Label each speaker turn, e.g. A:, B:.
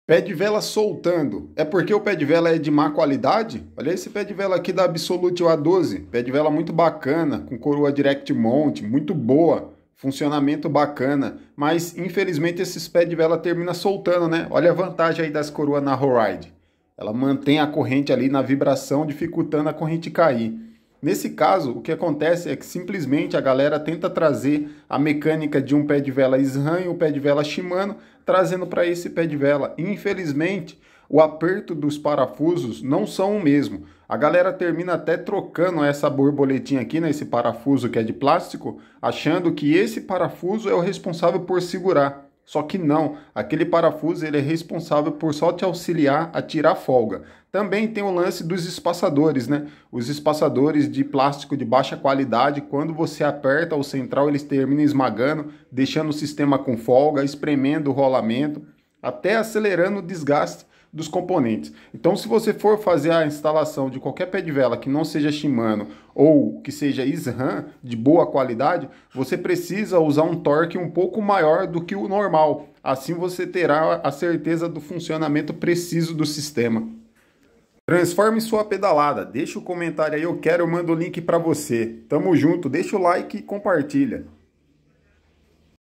A: Pé de vela soltando. É porque o pé de vela é de má qualidade? Olha esse pé de vela aqui da Absolute A12. Pé de vela muito bacana, com coroa Direct Mount, muito boa. Funcionamento bacana. Mas, infelizmente, esses pés de vela terminam soltando, né? Olha a vantagem aí das coroas na Horide. Ela mantém a corrente ali na vibração, dificultando a corrente cair. Nesse caso, o que acontece é que simplesmente a galera tenta trazer a mecânica de um pé de vela SRAM e um pé de vela Shimano, trazendo para esse pé de vela. Infelizmente, o aperto dos parafusos não são o mesmo. A galera termina até trocando essa borboletinha aqui, né, esse parafuso que é de plástico, achando que esse parafuso é o responsável por segurar. Só que não, aquele parafuso ele é responsável por só te auxiliar a tirar folga. Também tem o lance dos espaçadores, né? Os espaçadores de plástico de baixa qualidade, quando você aperta o central, eles terminam esmagando, deixando o sistema com folga, espremendo o rolamento, até acelerando o desgaste dos componentes. Então, se você for fazer a instalação de qualquer pé de vela que não seja Shimano ou que seja SRAM de boa qualidade, você precisa usar um torque um pouco maior do que o normal. Assim você terá a certeza do funcionamento preciso do sistema. Transforme sua pedalada. Deixa o comentário aí, eu quero, eu mando o link para você. Tamo junto, deixa o like e compartilha.